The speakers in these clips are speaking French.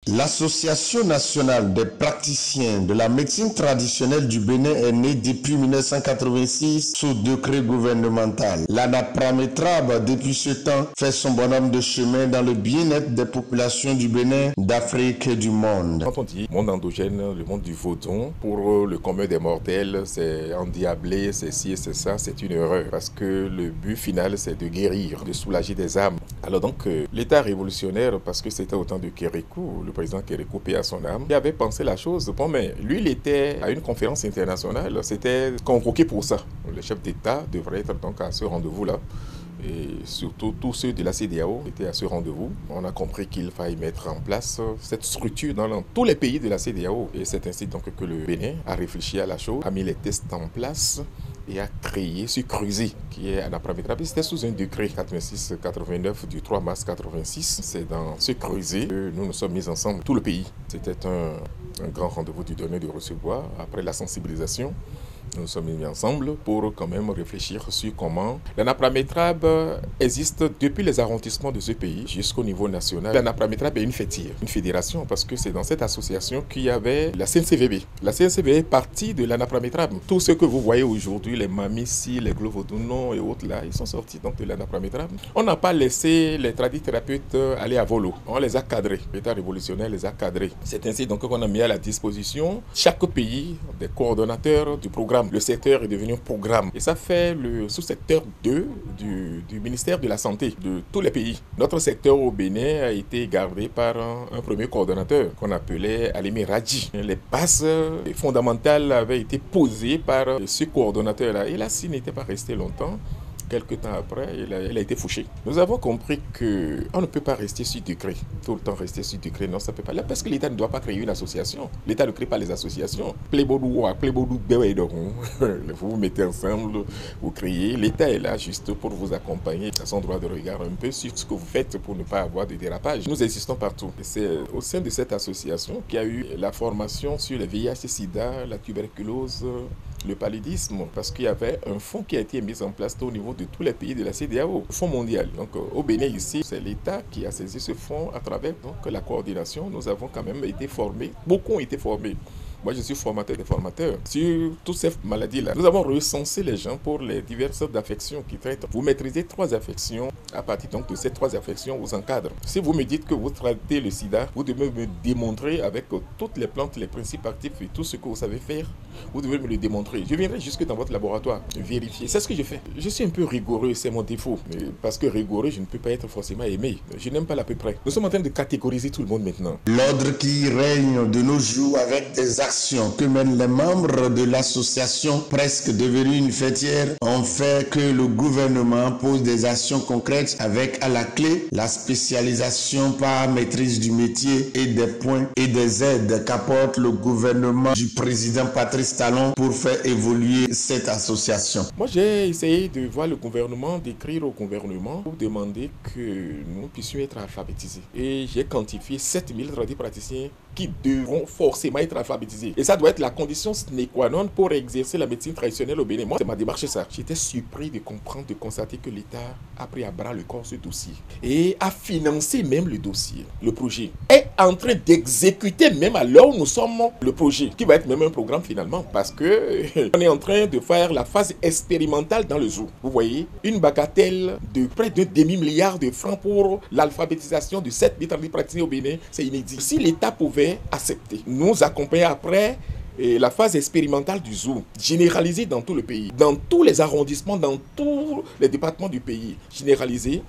L'Association nationale des praticiens de la médecine traditionnelle du Bénin est née depuis 1986 sous décret gouvernemental. L'Anaprametrab, depuis ce temps, fait son bonhomme de chemin dans le bien-être des populations du Bénin, d'Afrique et du monde. Quand on dit monde endogène, le monde du vaudon, pour le commun des mortels, c'est endiablé, c'est ci et c'est ça, c'est une erreur. Parce que le but final, c'est de guérir, de soulager des âmes. Alors donc, l'État révolutionnaire, parce que c'était au temps de Kérékou, le président Kérékou, paix à son âme, qui avait pensé la chose. Bon, mais lui, il était à une conférence internationale, c'était convoqué pour ça. Les chefs d'État devraient être donc à ce rendez-vous-là. Et surtout, tous ceux de la CEDEAO étaient à ce rendez-vous. On a compris qu'il fallait mettre en place cette structure dans tous les pays de la CEDEAO. Et c'est ainsi donc que le Bénin a réfléchi à la chose, a mis les tests en place et a créé ce CRUSI qui est Anaprametrab. C'était sous un décret 86-89 du 3 mars 86. C'est dans ce CRUSI que nous nous sommes mis ensemble, tout le pays. C'était un grand rendez-vous du donner de recevoir après la sensibilisation. Nous nous sommes mis ensemble pour quand même réfléchir sur comment l'Anaprametrab existe depuis les arrondissements de ce pays jusqu'au niveau national. L'Anaprametrab est une fêtière, une fédération, parce que c'est dans cette association qu'il y avait la CNCVB. La CNCVB est partie de l'Anaprametrab. Tout ce que vous voyez aujourd'hui, les Mamissi, les Glovodounon et autres là, ils sont sortis donc de l'Anaprametrab. On n'a pas laissé les tradithérapeutes aller à volo. On les a cadrés. L'État révolutionnaire les a cadrés. C'est ainsi donc qu'on a mis à la disposition chaque pays des coordonnateurs du programme. Le secteur est devenu un programme. Et ça fait le sous-secteur 2 du ministère de la Santé de tous les pays. Notre secteur au Bénin a été gardé par un premier coordonnateur qu'on appelait Alimé Radji. Les bases fondamentales avaient été posées par ce coordonnateur-là. Et là, s'il n'était pas resté longtemps, quelques temps après, il a été fauché. Nous avons compris qu'on ne peut pas rester sur décret. Tout le temps rester sur décret, non, ça ne peut pas. Là, parce que l'État ne doit pas créer une association. L'État ne crée pas les associations. Vous vous mettez ensemble, vous créez. L'État est là juste pour vous accompagner à son droit de regard un peu sur ce que vous faites pour ne pas avoir de dérapage. Nous existons partout. C'est au sein de cette association qu'il y a eu la formation sur le VIH-Sida, la tuberculose, le paludisme, parce qu'il y avait un fonds qui a été mis en place au niveau de tous les pays de la CEDEAO, le fonds mondial. Donc au Bénin ici, c'est l'État qui a saisi ce fonds à travers donc, la coordination. Nous avons quand même été formés, beaucoup ont été formés. Moi, je suis formateur des formateurs. Sur toutes ces maladies-là, nous avons recensé les gens pour les diverses affections qu'ils traitent. Vous maîtrisez 3 affections. À partir donc, de ces 3 affections, vous encadrez. Si vous me dites que vous traitez le sida, vous devez me démontrer avec toutes les plantes, les principes actifs et tout ce que vous savez faire. Vous devez me le démontrer. Je viendrai jusque dans votre laboratoire vérifier. C'est ce que je fais. Je suis un peu rigoureux, c'est mon défaut. Parce que rigoureux, je ne peux pas être forcément aimé. Je n'aime pas l'à peu près. Nous sommes en train de catégoriser tout le monde maintenant. L'ordre qui règne de nos jours avec des actions que mènent les membres de l'association presque devenue une fêtière ont fait que le gouvernement pose des actions concrètes avec à la clé la spécialisation par maîtrise du métier et des points et des aides qu'apporte le gouvernement du président Patrice Talon pour faire évoluer cette association. Moi, j'ai essayé de voir le gouvernement, d'écrire au gouvernement pour demander que nous puissions être alphabétisés. Et j'ai quantifié 7000 praticiens qui devront forcément être alphabétisés. Et ça doit être la condition sine qua non pour exercer la médecine traditionnelle au Bénin. Moi, c'est ma démarche, ça. J'étais surpris de comprendre, de constater que l'État a pris à bras le corps ce dossier et a financé même le dossier, le projet. Est en train d'exécuter même à l'heure où nous sommes le projet, qui va être même un programme finalement, parce que on est en train de faire la phase expérimentale dans le zoo. Vous voyez, une bagatelle de près de demi-milliard de francs pour l'alphabétisation de 7000 praticiens au Bénin, c'est inédit. Si l'État pouvait accepter, nous accompagner après la phase expérimentale du zoo, généralisée dans tout le pays, dans tous les arrondissements, dans tous les départements du pays, généralisée,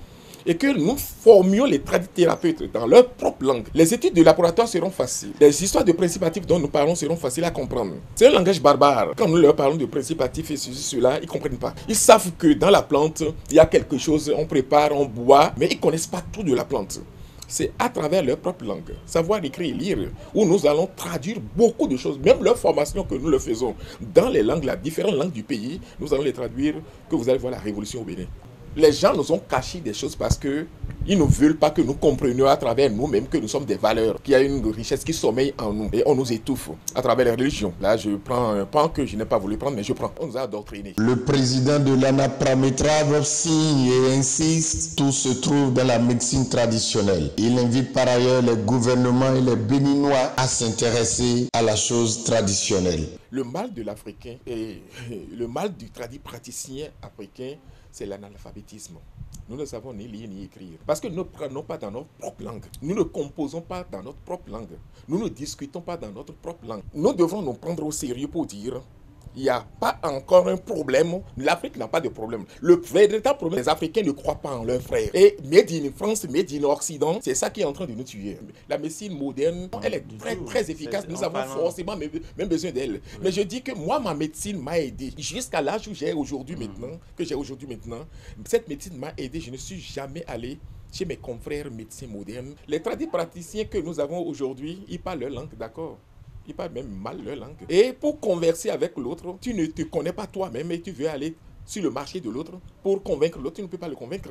et que nous formions les tradithérapeutes dans leur propre langue. Les études de laboratoire seront faciles. Les histoires de principes actifs dont nous parlons seront faciles à comprendre. C'est un langage barbare. Quand nous leur parlons de principes actifs et ceci, cela, ils ne comprennent pas. Ils savent que dans la plante, il y a quelque chose, on prépare, on boit, mais ils ne connaissent pas tout de la plante. C'est à travers leur propre langue, savoir écrire et lire, où nous allons traduire beaucoup de choses, même leur formation que nous le faisons dans les langues, les différentes langues du pays, nous allons les traduire, que vous allez voir la révolution au Bénin. Les gens nous ont caché des choses parce que Ils ne veulent pas que nous comprenions à travers nous-mêmes que nous sommes des valeurs, qu'il y a une richesse qui sommeille en nous. Et on nous étouffe à travers les religions. Là, je prends un pan que je n'ai pas voulu prendre, mais je prends. On nous a endoctrinés. Le président de l'ANAPRAMETRAV signe et insiste, tout se trouve dans la médecine traditionnelle. Il invite par ailleurs les gouvernements et les Béninois à s'intéresser à la chose traditionnelle. Le mal de l'Africain et le mal du praticien africain, c'est l'analphabétisme. Nous ne savons ni lire ni écrire. Parce que nous ne prenons pas dans notre propre langue. Nous ne composons pas dans notre propre langue. Nous ne discutons pas dans notre propre langue. Nous devons nous prendre au sérieux pour dire il n'y a pas encore un problème. L'Afrique n'a pas de problème. Le véritable problème, les Africains ne croient pas en leurs frères. Et Made in France, Made in Occident, c'est ça qui est en train de nous tuer. La médecine moderne, elle est très efficace. Nous avons forcément même besoin d'elle. Oui. Mais je dis que moi, ma médecine m'a aidé. Jusqu'à l'âge où j'ai aujourd'hui maintenant, cette médecine m'a aidé. Je ne suis jamais allé chez mes confrères médecins modernes. Les praticiens que nous avons aujourd'hui, ils parlent leur langue, d'accord? Ils parlent même mal leur langue. Et pour converser avec l'autre, tu ne te connais pas toi-même et tu veux aller sur le marché de l'autre pour convaincre l'autre, tu ne peux pas le convaincre.